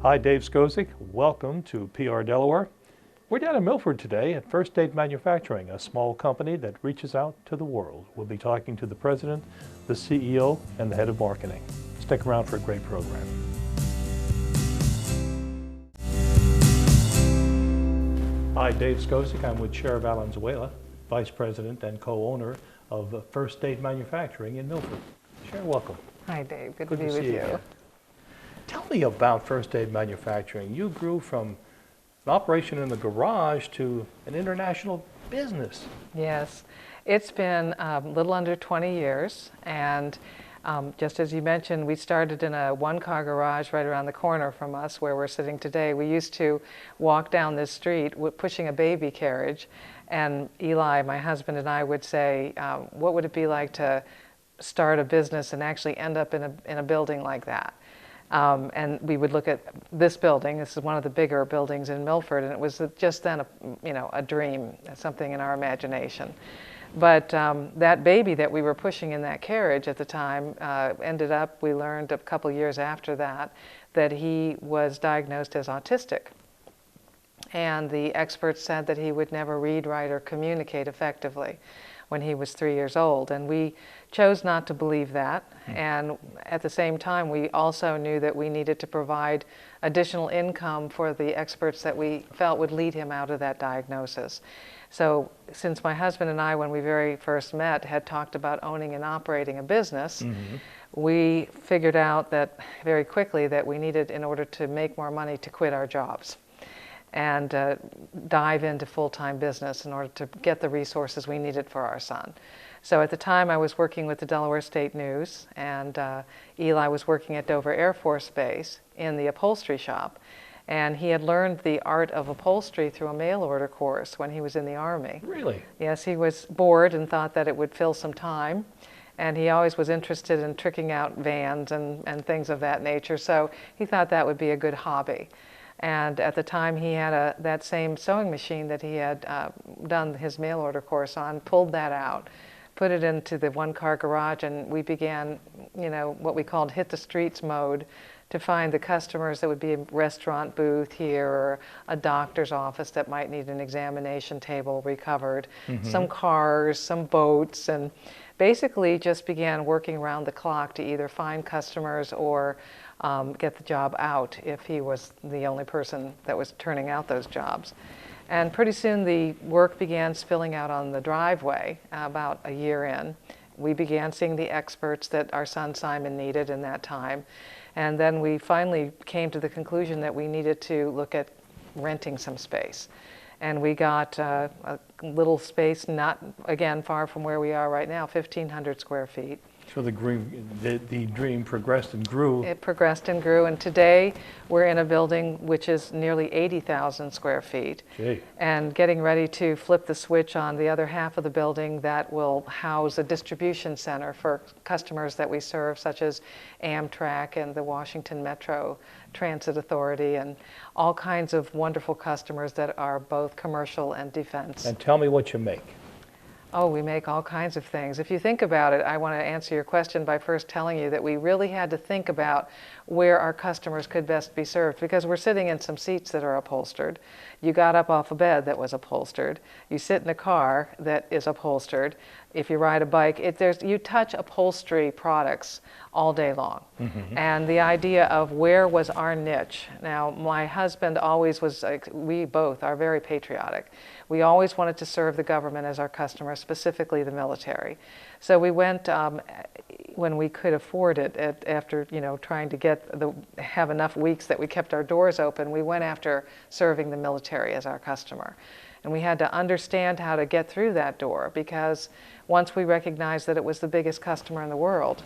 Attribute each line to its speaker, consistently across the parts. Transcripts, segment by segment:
Speaker 1: Hi, Dave Skocik. Welcome to PR Delaware. We're down in Milford today at First State Manufacturing, a small company that reaches out to the world. We'll be talking to the president, the CEO, and the head of marketing. Stick around for a great program. Hi, Dave Skocik. I'm with Sher Valenzuela, vice president and co-owner of First State Manufacturing in Milford. Sher, welcome.
Speaker 2: Hi, Dave. Good to be with you.
Speaker 1: Tell me about First Aid Manufacturing. You grew from an operation in the garage to an international business.
Speaker 2: Yes, it's been a little under 20 years, and just as you mentioned, we started in a one-car garage right around the corner from us where we're sitting today. We used to walk down this street pushing a baby carriage, and Eli, my husband, and I would say, what would it be like to start a business and actually end up in a building like that? And we would look at this building. This is one of the bigger buildings in Milford, and it was just then a dream, something in our imagination. But that baby that we were pushing in that carriage at the time ended up, we learned a couple years after that he was diagnosed as autistic. And the experts said that he would never read, write, or communicate effectively when he was 3 years old. And we chose not to believe that. And at the same time, we also knew that we needed to provide additional income for the experts that we felt would lead him out of that diagnosis. So since my husband and I, when we very first met, had talked about owning and operating a business, we figured out that very quickly that we needed, in order to make more money, to quit our jobs and dive into full-time business in order to get the resources we needed for our son. So at the time I was working with the Delaware State News, and Eli was working at Dover Air Force Base in the upholstery shop. And he had learned the art of upholstery through a mail order course when he was in the Army.
Speaker 1: Really?
Speaker 2: Yes, he was bored and thought that it would fill some time. And he always was interested in tricking out vans and things of that nature. So he thought that would be a good hobby. And at the time he had that same sewing machine that he had done his mail order course on, pulled that out, put it into the one-car garage, and we began, what we called hit the streets mode, to find the customers that would be a restaurant booth here or a doctor's office that might need an examination table recovered, some cars, some boats, and basically just began working around the clock to either find customers or get the job out if he was the only person that was turning out those jobs. And pretty soon the work began spilling out on the driveway. About a year in, we began seeing the experts that our son Simon needed in that time. And then we finally came to the conclusion that we needed to look at renting some space. And we got a little space, not, again, far from where we are right now, 1,500 square feet.
Speaker 1: So the dream progressed and grew.
Speaker 2: It progressed and grew, and today we're in a building which is nearly 80,000 square feet.
Speaker 1: Gee.
Speaker 2: And getting ready to flip the switch on the other half of the building that will house a distribution center for customers that we serve, such as Amtrak and the Washington Metro Transit Authority, and all kinds of wonderful customers that are both commercial and defense.
Speaker 1: And tell me what you make.
Speaker 2: Oh, we make all kinds of things. If you think about it, I want to answer your question by first telling you that we really had to think about where our customers could best be served, because we're sitting in some seats that are upholstered. You got up off a bed that was upholstered. You sit in a car that is upholstered. If you ride a bike, you touch upholstery products all day long. And the idea of where was our niche. Now, my husband always was, we both are very patriotic. We always wanted to serve the government as our customer, specifically the military. So we went, when we could afford it, after trying to have enough weeks that we kept our doors open, we went after serving the military as our customer. And we had to understand how to get through that door, because once we recognized that it was the biggest customer in the world,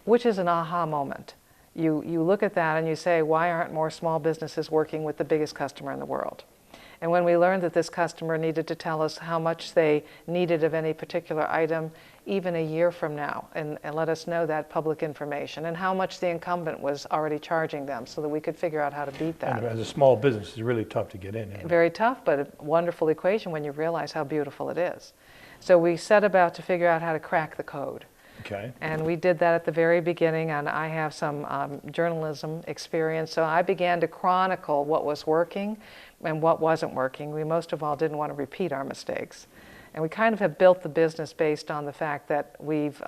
Speaker 2: which is an aha moment. You look at that and you say, why aren't more small businesses working with the biggest customer in the world? And when we learned that this customer needed to tell us how much they needed of any particular item, even a year from now, and let us know that public information, and how much the incumbent was already charging them, so that we could figure out how to beat that.
Speaker 1: And as a small business, it's really tough to get in.
Speaker 2: Very tough, but a wonderful equation when you realize how beautiful it is. So we set about to figure out how to crack the code.
Speaker 1: Okay.
Speaker 2: And we did that at the very beginning, and I have some journalism experience, so I began to chronicle what was working and what wasn't working. We most of all didn't want to repeat our mistakes. And we kind of have built the business based on the fact that we've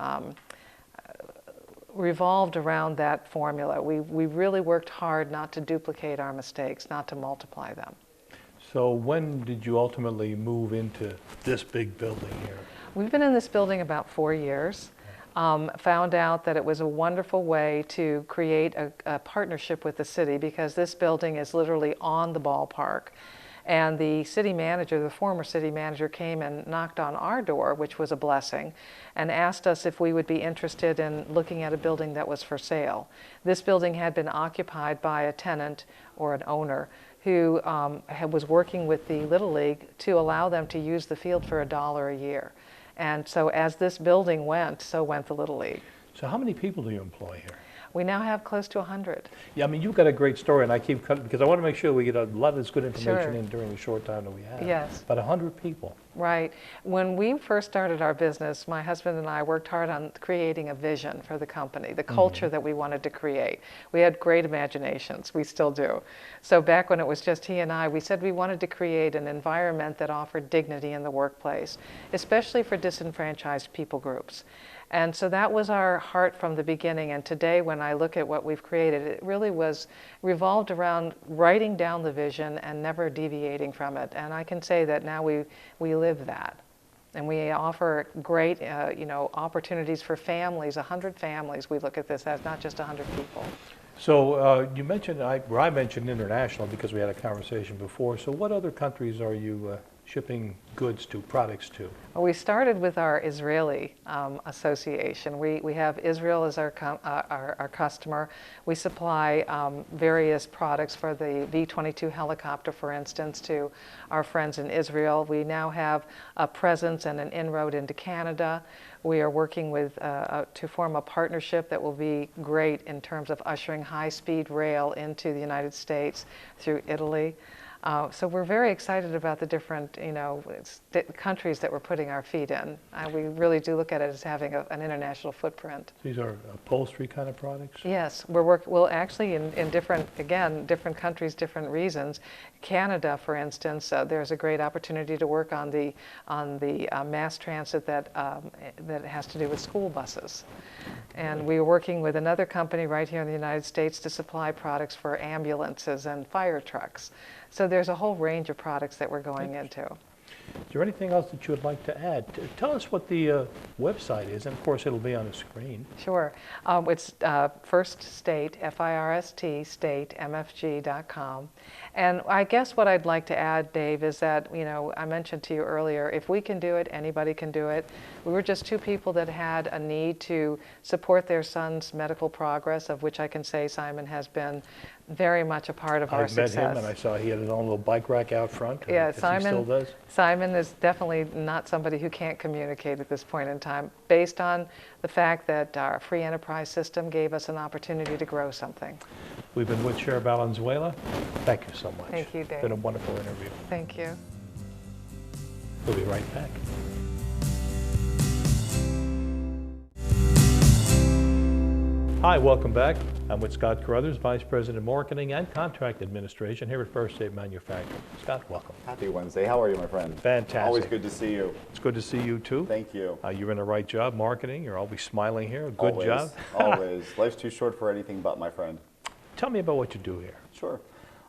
Speaker 2: revolved around that formula. We really worked hard not to duplicate our mistakes, not to multiply them.
Speaker 1: So when did you ultimately move into this big building here?
Speaker 2: We've been in this building about 4 years. Found out that it was a wonderful way to create a partnership with the city, because this building is literally on the ballpark. And the city manager, the former city manager, came and knocked on our door, which was a blessing, and asked us if we would be interested in looking at a building that was for sale. This building had been occupied by a tenant or an owner who was working with the Little League to allow them to use the field for $1 a year. And so as this building went, so went the Little League.
Speaker 1: So how many people do you employ here?
Speaker 2: We now have close to 100.
Speaker 1: Yeah, I mean, you've got a great story, and I keep cutting, because I want to make sure we get a lot of this good information
Speaker 2: Sure.
Speaker 1: in during the short time that we have.
Speaker 2: Yes.
Speaker 1: But 100 people.
Speaker 2: Right. When we first started our business, my husband and I worked hard on creating a vision for the company, the culture that we wanted to create. We had great imaginations. We still do. So back when it was just he and I, we said we wanted to create an environment that offered dignity in the workplace, especially for disenfranchised people groups. And so that was our heart from the beginning. And today, when I look at what we've created, it really was revolved around writing down the vision and never deviating from it. And I can say that now we live that. And we offer great opportunities for families, 100 families. We look at this as not just 100 people.
Speaker 1: So you mentioned, I mentioned international because we had a conversation before. So what other countries are you shipping goods to, products to?
Speaker 2: Well, we started with our Israeli association. We have Israel as our customer. We supply various products for the V-22 helicopter, for instance, to our friends in Israel. We now have a presence and an inroad into Canada. We are working with to form a partnership that will be great in terms of ushering high-speed rail into the United States through Italy. So we're very excited about the different, countries that we're putting our feet in. We really do look at it as having an international footprint.
Speaker 1: These are upholstery kind of products?
Speaker 2: Yes, we'll actually in different countries, different reasons. Canada, for instance, there's a great opportunity to work on the mass transit that has to do with school buses. And we're working with another company right here in the United States to supply products for ambulances and fire trucks. So there's a whole range of products that we're going into.
Speaker 1: Is there anything else that you would like to add? Tell us what the website is, and of course it'll be on the screen.
Speaker 2: Sure. It's First State, F-I-R-S-T, state, MFG.com. And I guess what I'd like to add, Dave, is that, I mentioned to you earlier, if we can do it, anybody can do it. We were just two people that had a need to support their son's medical progress, of which I can say Simon has been very much a part of our success.
Speaker 1: I met him, and I saw he had his own little bike rack out front.
Speaker 2: Yeah,
Speaker 1: He still does.
Speaker 2: Simon is definitely not somebody who can't communicate at this point in time, based on the fact that our free enterprise system gave us an opportunity to grow something.
Speaker 1: We've been with Sher Valenzuela. Thank you so much.
Speaker 2: Thank you, Dave.
Speaker 1: It's been a wonderful interview.
Speaker 2: Thank you.
Speaker 1: We'll be right back. Hi, welcome back. I'm with Scott Crothers, Vice President of Marketing and Contract Administration here at First State Manufacturing. Scott, welcome.
Speaker 3: Happy Wednesday. How are you, my friend?
Speaker 1: Fantastic.
Speaker 3: Always good to see you.
Speaker 1: It's good to see you too.
Speaker 3: Thank you.
Speaker 1: You're in the right job, marketing. You're always smiling here. Good
Speaker 3: Always,
Speaker 1: job.
Speaker 3: Always. Life's too short for anything but, my friend.
Speaker 1: Tell me about what you do here.
Speaker 3: Sure.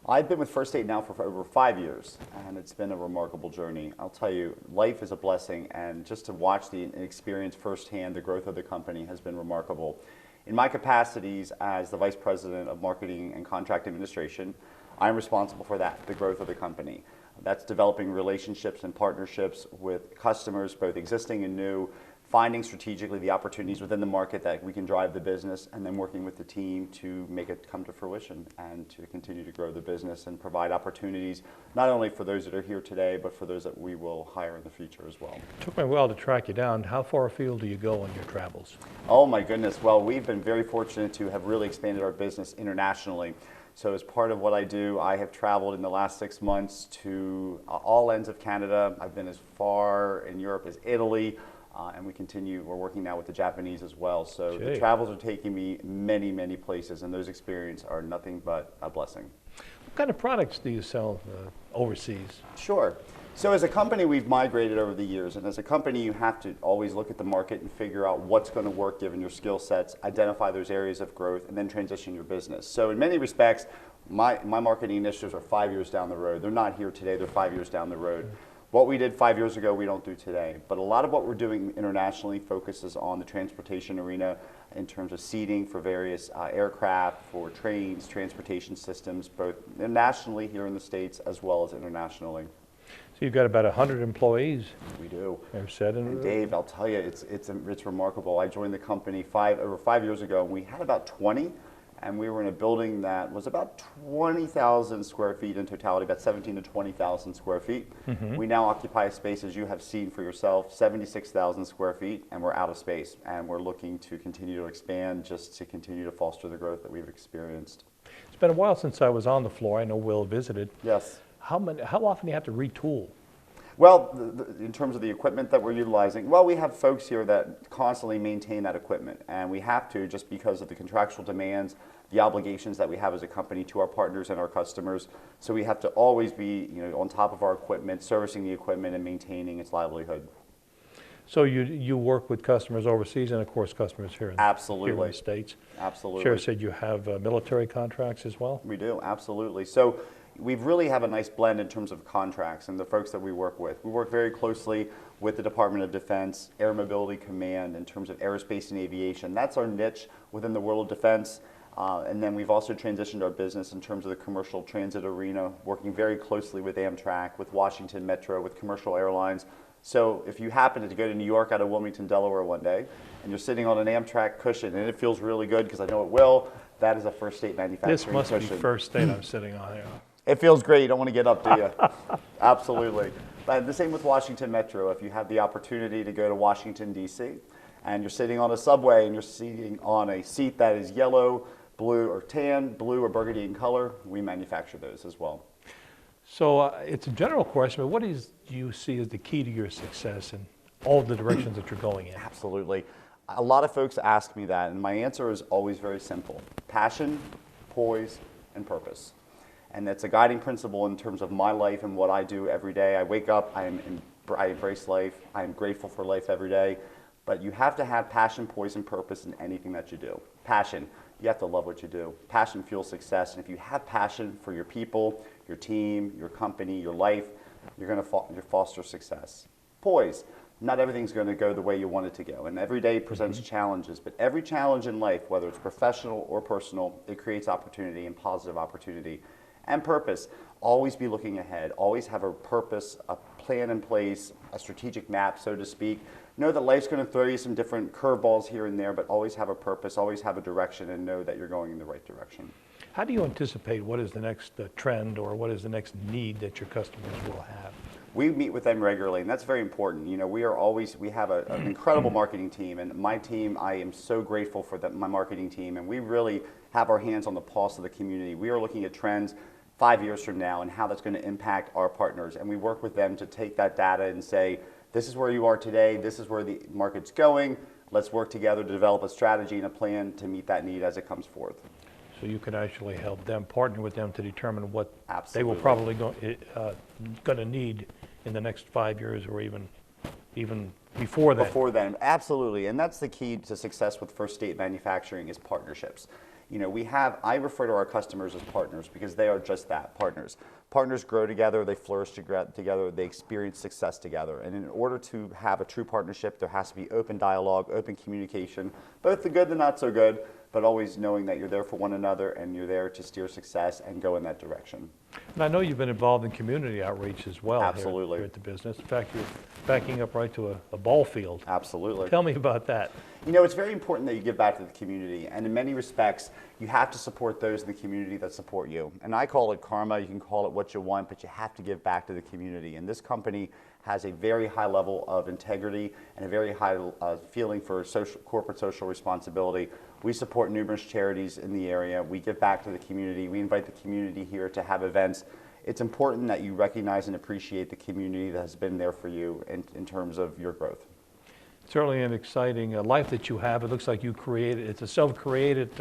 Speaker 3: I've been with First State now for over 5 years, and it's been a remarkable journey. I'll tell you, life is a blessing, and just to watch and experience firsthand the growth of the company has been remarkable. In my capacities as the Vice President of Marketing and Contract Administration, I'm responsible for that, the growth of the company. That's developing relationships and partnerships with customers, both existing and new, finding strategically the opportunities within the market that we can drive the business, and then working with the team to make it come to fruition and to continue to grow the business and provide opportunities not only for those that are here today, but for those that we will hire in the future as well.
Speaker 1: It took me a while to track you down. How far afield do you go on your travels?
Speaker 3: Oh my goodness. Well, we've been very fortunate to have really expanded our business internationally. So as part of what I do, I have traveled in the last 6 months to all ends of Canada. I've been as far in Europe as Italy, And we're working now with the Japanese as well. So
Speaker 1: Gee.
Speaker 3: the travels are taking me many, many places, and those experiences are nothing but a blessing.
Speaker 1: What kind of products do you sell overseas?
Speaker 3: Sure. So as a company, we've migrated over the years, and as a company, you have to always look at the market and figure out what's going to work given your skill sets, identify those areas of growth, and then transition your business. So in many respects, my marketing initiatives are 5 years down the road. They're not here today, they're 5 years down the road. What we did 5 years ago, we don't do today. But a lot of what we're doing internationally focuses on the transportation arena in terms of seating for various aircraft, for trains, transportation systems, both nationally here in the States as well as internationally.
Speaker 1: So you've got about 100 employees.
Speaker 3: We do.
Speaker 1: And
Speaker 3: Dave, I'll tell you, it's remarkable. I joined the company over 5 years ago, and we had about 20, and we were in a building that was about 20,000 square feet in totality, about 17 to 20,000 square feet. We now occupy a space, as you have seen for yourself, 76,000 square feet, and we're out of space, and we're looking to continue to expand just to continue to foster the growth that we've experienced.
Speaker 1: It's been a while since I was on the floor. I know Will visited.
Speaker 3: Yes.
Speaker 1: How often do you have to retool?
Speaker 3: Well, in terms of the equipment that we're utilizing, well, we have folks here that constantly maintain that equipment, and we have to just because of the contractual demands, the obligations that we have as a company to our partners and our customers. So we have to always be, on top of our equipment, servicing the equipment and maintaining its livelihood.
Speaker 1: So you work with customers overseas and, of course, customers here in the States.
Speaker 3: Absolutely.
Speaker 1: Sher said you have military contracts as well?
Speaker 3: We do, absolutely. So we really have a nice blend in terms of contracts and the folks that we work with. We work very closely with the Department of Defense, Air Mobility Command in terms of aerospace and aviation. That's our niche within the world of defense. And then we've also transitioned our business in terms of the commercial transit arena, working very closely with Amtrak, with Washington Metro, with commercial airlines. So if you happen to go to New York out of Wilmington, Delaware one day, and you're sitting on an Amtrak cushion, and it feels really good because I know it will, that is a First State manufacturing cushion.
Speaker 1: This must be First State I'm sitting on here.
Speaker 3: It feels great. You don't want to get up, do you? Absolutely. But the same with Washington Metro. If you have the opportunity to go to Washington, D.C., and you're sitting on a subway and you're sitting on a seat that is yellow, blue, or tan, blue or burgundy in color, we manufacture those as well.
Speaker 1: So it's a general question, but what do you see as the key to your success in all the directions that you're going in?
Speaker 3: Absolutely. A lot of folks ask me that, and my answer is always very simple. Passion, poise, and purpose. And that's a guiding principle in terms of my life and what I do every day. I wake up, I embrace life, I'm grateful for life every day. But you have to have passion, poise, and purpose in anything that you do. Passion, you have to love what you do. Passion fuels success, and if you have passion for your people, your team, your company, your life, you're going to foster success. Poise, not everything's going to go the way you want it to go, and every day presents challenges, but every challenge in life, whether it's professional or personal, it creates opportunity and positive opportunity. And purpose, always be looking ahead, always have a purpose, a plan in place, a strategic map, so to speak. Know that life's going to throw you some different curveballs here and there, but always have a purpose, always have a direction, and know that you're going in the right direction.
Speaker 1: How do you anticipate what is the next trend or what is the next need that your customers will have?
Speaker 3: We meet with them regularly, and that's very important. We have an incredible marketing team, and my team, I am so grateful for my marketing team, and we really have our hands on the pulse of the community. We are looking at trends 5 years from now and how that's going to impact our partners, and we work with them to take that data and say, this is where you are today, this is where the market's going, let's work together to develop a strategy and a plan to meet that need as it comes forth.
Speaker 1: So you can actually help them, partner with them to determine what they will
Speaker 3: Absolutely.
Speaker 1: probably going to need in the next 5 years or even before that.
Speaker 3: Before then, absolutely, and that's the key to success with First State Manufacturing is partnerships. I refer to our customers as partners because they are just that, partners. Partners grow together, they flourish together, they experience success together. And in order to have a true partnership, there has to be open dialogue, open communication, both the good and the not so good, but always knowing that you're there for one another and you're there to steer success and go in that direction.
Speaker 1: And I know you've been involved in community outreach as well.
Speaker 3: Absolutely.
Speaker 1: Here at the business. In fact, you're backing up right to a ball field.
Speaker 3: Absolutely.
Speaker 1: Tell me about that.
Speaker 3: It's very important that you give back to the community, and in many respects, you have to support those in the community that support you. And I call it karma, you can call it what you want, but you have to give back to the community. And this company has a very high level of integrity and a very high feeling for corporate social responsibility. We support numerous charities in the area. We give back to the community. We invite the community here to have events. It's important that you recognize and appreciate the community that has been there for you in terms of your growth.
Speaker 1: Certainly an exciting life that you have. It looks like you created, it's a self-created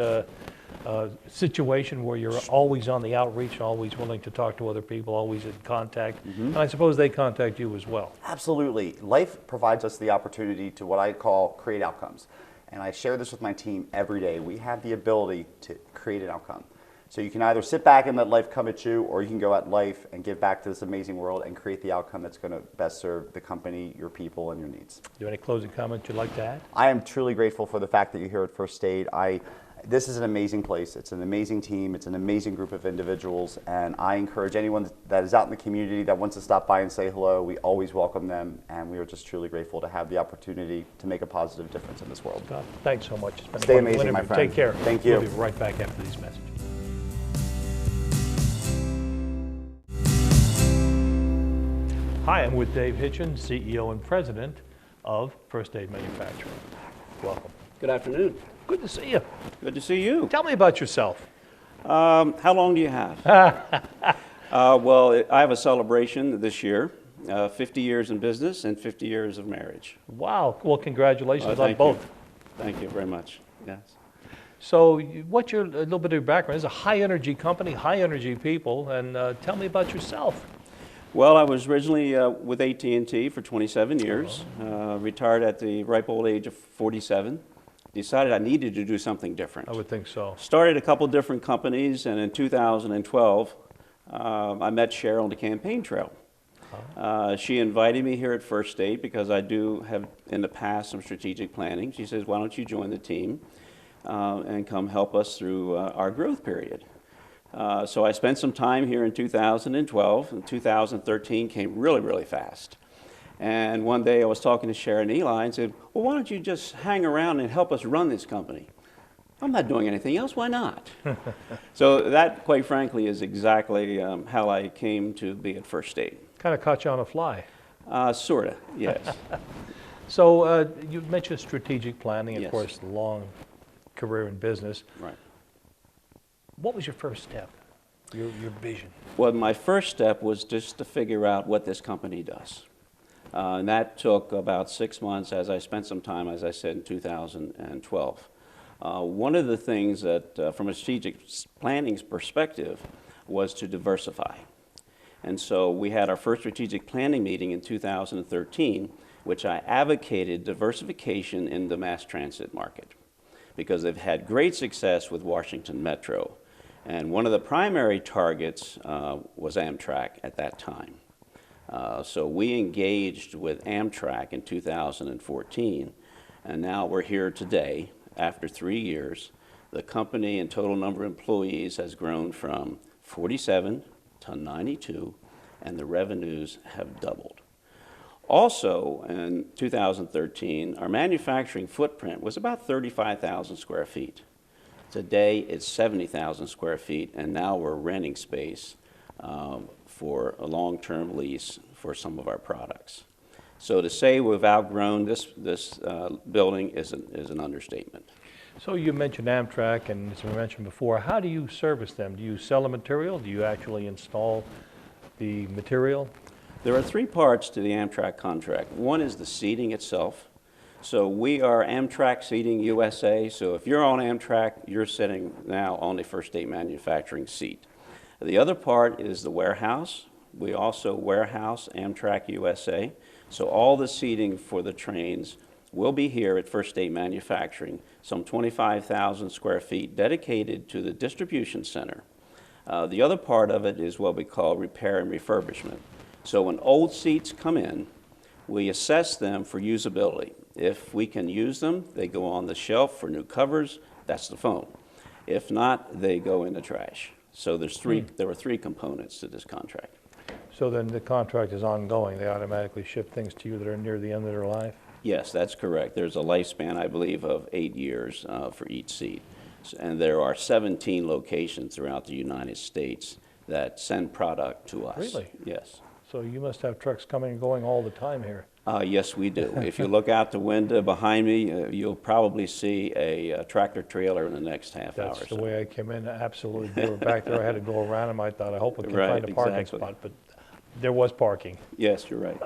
Speaker 1: situation where you're always on the outreach, always willing to talk to other people, always in contact. And I suppose they contact you as well.
Speaker 3: Absolutely. Life provides us the opportunity to what I call create outcomes. And I share this with my team every day. We have the ability to create an outcome. So you can either sit back and let life come at you, or you can go at life and give back to this amazing world and create the outcome that's going to best serve the company, your people, and your needs.
Speaker 1: Do you have any closing comments you'd like to add?
Speaker 3: I am truly grateful for the fact that you're here at First Aid. This is an amazing place. It's an amazing team. It's an amazing group of individuals. And I encourage anyone that is out in the community that wants to stop by and say hello. We always welcome them. And we are just truly grateful to have the opportunity to make a positive difference in this world.
Speaker 1: God, thanks so much. It's been
Speaker 3: Stay
Speaker 1: a
Speaker 3: amazing,
Speaker 1: interview.
Speaker 3: my friend.
Speaker 1: Take care.
Speaker 3: Thank you.
Speaker 1: We'll be right back after these messages. Hi, I'm with Dave Hitchens, CEO and President of First Aid Manufacturing. Welcome.
Speaker 4: Good afternoon.
Speaker 1: Good to see you.
Speaker 4: Good to see you.
Speaker 1: Tell me about yourself.
Speaker 4: How long do you have? Well, I have a celebration this year, 50 years in business and 50 years of marriage.
Speaker 1: Wow. Well, congratulations on
Speaker 4: Thank
Speaker 1: both.
Speaker 4: you. Thank you very much. Yes.
Speaker 1: So what's a little bit of your background? It's a high energy company, high energy people, and tell me about yourself.
Speaker 4: Well, I was originally with AT&T for 27 years, retired at the ripe old age of 47, decided I needed to do something different.
Speaker 1: I would think so.
Speaker 4: Started a couple different companies, and in 2012, I met Sher on the campaign trail. She invited me here at First Aid because I do have in the past some strategic planning. She says, why don't you join the team and come help us through our growth period. So I spent some time here in 2012, and 2013 came really, really fast. And one day I was talking to Sharon and Eli and said, well, why don't you just hang around and help us run this company? I'm not doing anything else, why not? So that, quite frankly, is exactly how I came to be at First Aid.
Speaker 1: Kind of caught you on a fly.
Speaker 4: Sorta, yes.
Speaker 1: So you mentioned strategic planning, of
Speaker 4: Yes.
Speaker 1: course, long career in business.
Speaker 4: Right.
Speaker 1: What was your first step, your vision?
Speaker 4: Well, my first step was just to figure out what this company does. And that took about 6 months as I spent some time, as I said, in 2012. One of the things that, from a strategic planning perspective, was to diversify. And so we had our first strategic planning meeting in 2013, which I advocated diversification in the mass transit market, because they've had great success with Washington Metro. And one of the primary targets was Amtrak at that time. So we engaged with Amtrak in 2014, and now we're here today. After 3 years, the company and total number of employees has grown from 47 to 92, and the revenues have doubled. Also, in 2013, our manufacturing footprint was about 35,000 square feet. Today, it's 70,000 square feet, and now we're renting space for a long-term lease for some of our products. So to say we've outgrown this building is an understatement.
Speaker 1: So you mentioned Amtrak, and as we mentioned before, how do you service them? Do you sell the material? Do you actually install the material?
Speaker 4: There are 3 parts to the Amtrak contract. One is the seating itself. So we are Amtrak Seating USA, so if you're on Amtrak, you're sitting now on the First Aid Manufacturing seat. The other part is the warehouse. We also warehouse Amtrak USA, so all the seating for the trains will be here at First Aid Manufacturing, some 25,000 square feet dedicated to the distribution center. The other part of it is what we call repair and refurbishment. So when old seats come in, we assess them for usability. If we can use them, they go on the shelf for new covers. That's the phone. If not, they go in the trash. So there were 3 components to this contract.
Speaker 1: So then the contract is ongoing. They automatically ship things to you that are near the end of their life?
Speaker 4: Yes, that's correct. There's a lifespan, I believe, of 8 years for each seat. And there are 17 locations throughout the United States that send product to us.
Speaker 1: Really?
Speaker 4: Yes.
Speaker 1: So you must have trucks coming and going all the time here.
Speaker 4: Yes, we do. If you look out the window behind me, you'll probably see a tractor trailer in the next half hour.
Speaker 1: That's the way I came in, absolutely. They were back there. I had to go around them. I thought, I hope we can
Speaker 4: Right,
Speaker 1: find a parking
Speaker 4: exactly.
Speaker 1: spot, but there was parking.
Speaker 4: Yes, you're right.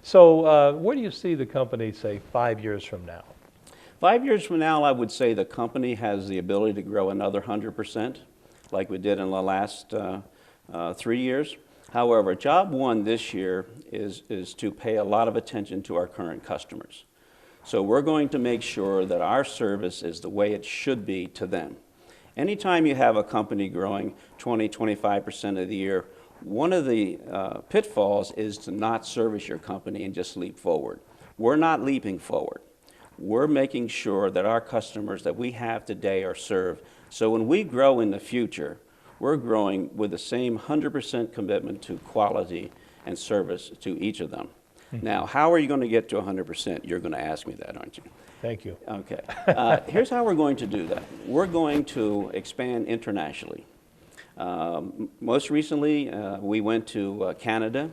Speaker 1: So where do you see the company, say, 5 years from now?
Speaker 4: 5 years from now, I would say the company has the ability to grow another 100%, like we did in the last 3 years. However, job one this year is to pay a lot of attention to our current customers. So we're going to make sure that our service is the way it should be to them. Anytime you have a company growing 20, 25% of the year, one of the pitfalls is to not service your company and just leap forward. We're not leaping forward. We're making sure that our customers that we have today are served. So when we grow in the future, we're growing with the same 100% commitment to quality and service to each of them. Now, how are you going to get to 100%? You're going to ask me that, aren't you?
Speaker 1: Thank you.
Speaker 4: Okay. Here's how we're going to do that. We're going to expand internationally. Most recently, we went to Canada.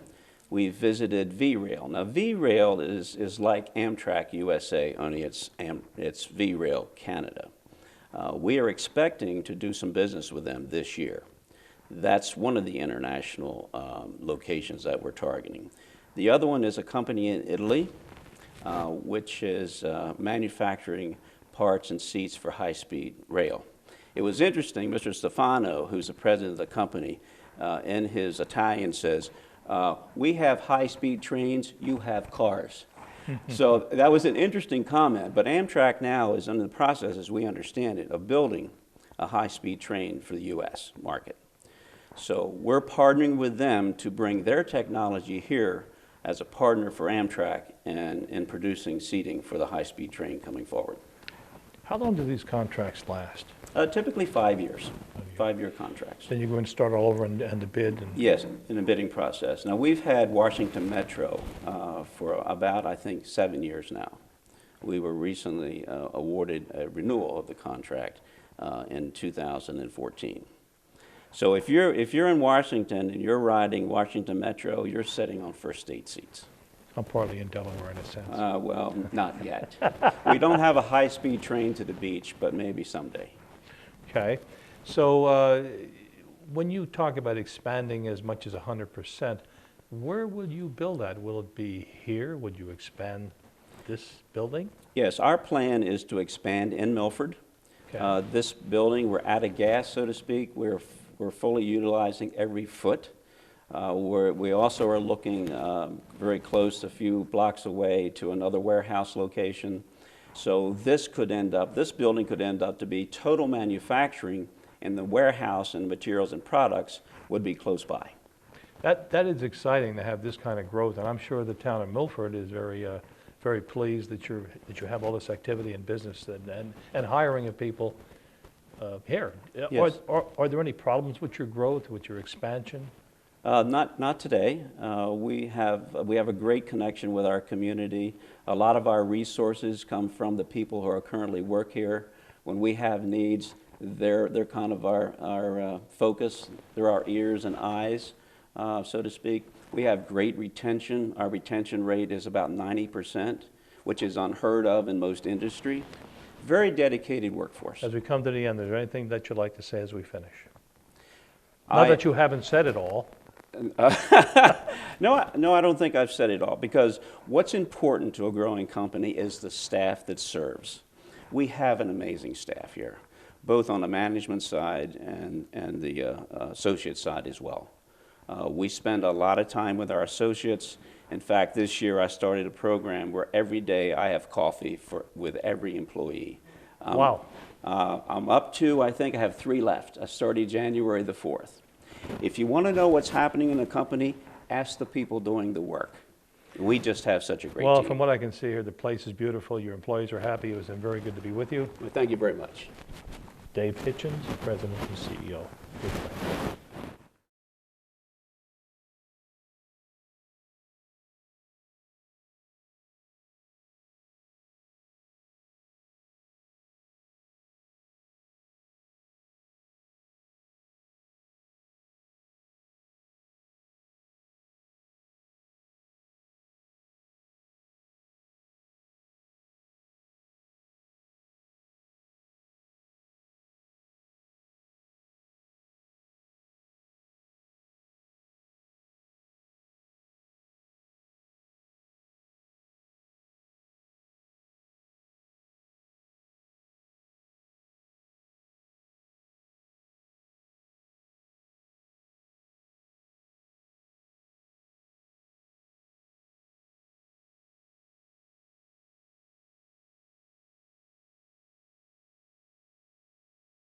Speaker 4: We visited V-Rail. Now, V-Rail is like Amtrak USA, only it's V-Rail Canada. We are expecting to do some business with them this year. That's one of the international locations that we're targeting. The other one is a company in Italy, which is manufacturing parts and seats for high-speed rail. It was interesting, Mr. Stefano, who's the president of the company, in his Italian says, we have high-speed trains, you have cars. So that was an interesting comment, but Amtrak now is in the process, as we understand it, of building a high-speed train for the U.S. market. So we're partnering with them to bring their technology here as a partner for Amtrak and in producing seating for the high-speed train coming forward.
Speaker 1: How long do these contracts last?
Speaker 4: Typically 5 years, 5-year contracts.
Speaker 1: Then you're going to start all over and the bid?
Speaker 4: Yes, in the bidding process. Now, we've had Washington Metro for about, I think, 7 years now. We were recently awarded a renewal of the contract in 2014. So if you're in Washington and you're riding Washington Metro, you're sitting on first state seats.
Speaker 1: I'm partly in Delaware in a sense.
Speaker 4: Well, not yet. We don't have a high-speed train to the beach, but maybe someday.
Speaker 1: Okay. So when you talk about expanding as much as 100%, where will you build at? Will it be here? Would you expand this building?
Speaker 4: Yes, our plan is to expand in Milford.
Speaker 1: Okay.
Speaker 4: This building, we're out of gas, so to speak. We're fully utilizing every foot. We also are looking very close, a few blocks away, to another warehouse location. So this building could end up to be total manufacturing, and the warehouse and materials and products would be close by.
Speaker 1: That is exciting to have this kind of growth, and I'm sure the town of Milford is very pleased that you have all this activity and business and hiring of people here.
Speaker 4: Yes.
Speaker 1: Are there any problems with your growth, with your expansion?
Speaker 4: Not today. We have a great connection with our community. A lot of our resources come from the people who are currently work here. When we have needs, they're kind of our focus. They're our ears and eyes, so to speak. We have great retention. Our retention rate is about 90%, which is unheard of in most industry. Very dedicated workforce.
Speaker 1: As we come to the end, is there anything that you'd like to say as we finish? Not that you haven't said it all.
Speaker 4: No, I don't think I've said it all, because what's important to a growing company is the staff that serves. We have an amazing staff here, both on the management side and the associate side as well. We spend a lot of time with our associates. In fact, this year I started a program where every day I have coffee with every employee.
Speaker 1: Wow.
Speaker 4: I'm up to, I think I have 3 left. I started January the 4th. If you want to know what's happening in the company, ask the people doing the work. We just have such a great team.
Speaker 1: Well, from what I can see here, the place is beautiful. Your employees are happy. It was very good to be with you.
Speaker 4: Well, thank you very much.
Speaker 1: Dave Hitchens, President and CEO. Good friend.